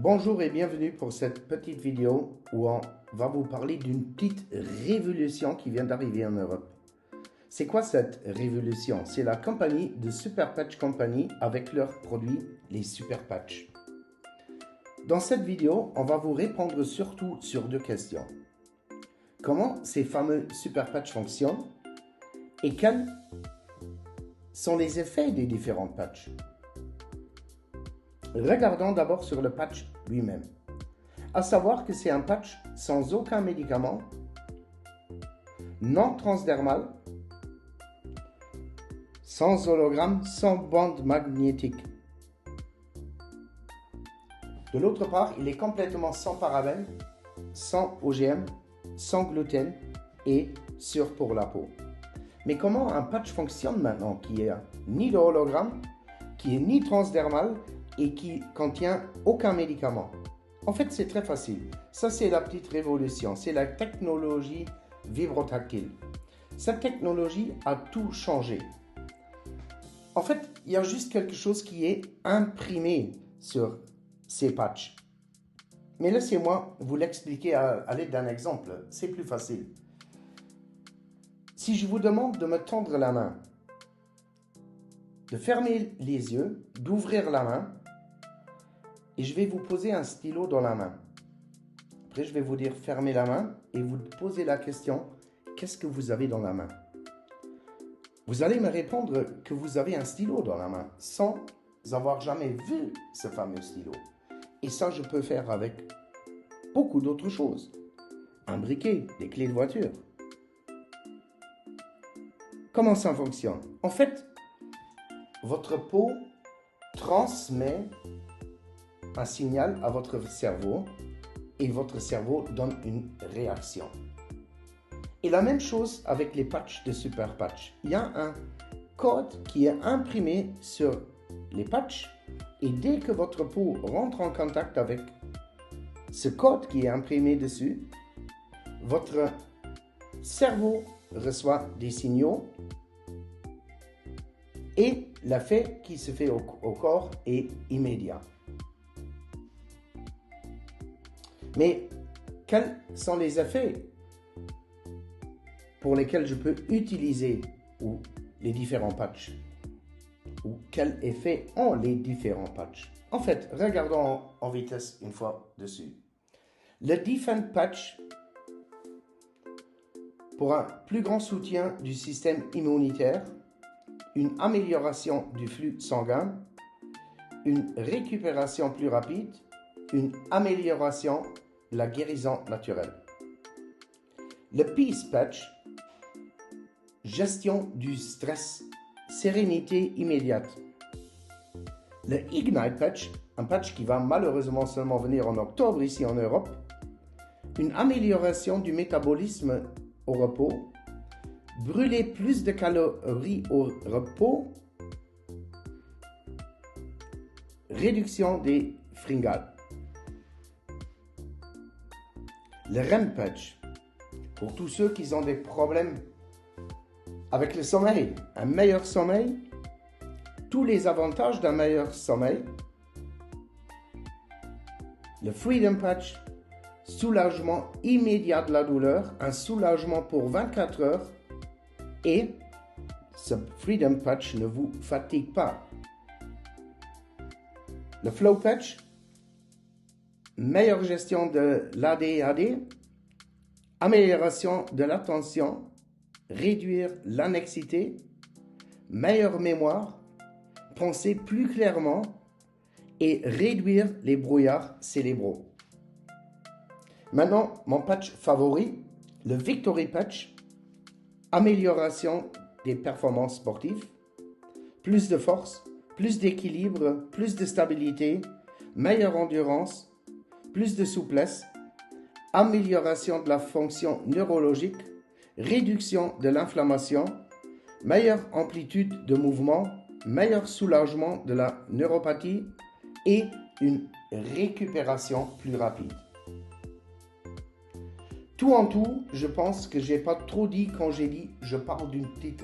Bonjour et bienvenue pour cette petite vidéo où on va vous parler d'une petite révolution qui vient d'arriver en Europe. C'est quoi cette révolution? C'est la compagnie de Super Patch Company avec leurs produits, les Super Patch. Dans cette vidéo, on va vous répondre surtout sur deux questions. Comment ces fameux Super Patch fonctionnent et quels sont les effets des différents patchs? Regardons d'abord sur le patch lui-même. À savoir que c'est un patch sans aucun médicament, non transdermal, sans hologramme, sans bande magnétique. De l'autre part, il est complètement sans parabènes, sans OGM, sans gluten et sûr pour la peau. Mais comment un patch fonctionne maintenant qui est ni de hologramme, qui est ni transdermal et qui contient aucun médicament? En fait, c'est très facile. Ça, c'est la petite révolution. C'est la technologie vibrotactile. Cette technologie a tout changé. En fait, il y a juste quelque chose qui est imprimé sur ces patchs. Mais laissez-moi vous l'expliquer à l'aide d'un exemple. C'est plus facile. Si je vous demande de me tendre la main, de fermer les yeux, d'ouvrir la main, et je vais vous poser un stylo dans la main. Après, je vais vous dire fermez la main et vous posez la question, qu'est-ce que vous avez dans la main? Vous allez me répondre que vous avez un stylo dans la main sans avoir jamais vu ce fameux stylo. Et ça, je peux faire avec beaucoup d'autres choses. Un briquet, des clés de voiture. Comment ça fonctionne? En fait, votre peau transmet un signal à votre cerveau et votre cerveau donne une réaction. Et la même chose avec les patchs de Super Patch. Il y a un code qui est imprimé sur les patchs et dès que votre peau rentre en contact avec ce code qui est imprimé dessus, votre cerveau reçoit des signaux et l'effet qui se fait au corps est immédiat. Mais quels sont les effets pour lesquels je peux utiliser les différents patchs? Ou quel effet ont les différents patchs? En fait, regardons en vitesse une fois dessus. Le Defend Patch pour un plus grand soutien du système immunitaire, une amélioration du flux sanguin, une récupération plus rapide, une amélioration de la guérison naturelle. Le Peace Patch, gestion du stress, sérénité immédiate. Le Ignite Patch, un patch qui va malheureusement seulement venir en octobre ici en Europe, une amélioration du métabolisme au repos, brûler plus de calories au repos, réduction des fringales. Le REM Patch, pour tous ceux qui ont des problèmes avec le sommeil, un meilleur sommeil, tous les avantages d'un meilleur sommeil. Le Freedom Patch, soulagement immédiat de la douleur, un soulagement pour 24 heures et ce Freedom Patch ne vous fatigue pas. Le Flow Patch, meilleure gestion de l'ADHD, amélioration de l'attention, réduire l'anxiété, meilleure mémoire, penser plus clairement et réduire les brouillards cérébraux. Maintenant, mon patch favori, le Victory Patch, amélioration des performances sportives, plus de force, plus d'équilibre, plus de stabilité, meilleure endurance, plus de souplesse, amélioration de la fonction neurologique, réduction de l'inflammation, meilleure amplitude de mouvement, meilleur soulagement de la neuropathie et une récupération plus rapide. Tout en tout, je pense que je n'ai pas trop dit quand j'ai dit je parle d'une petite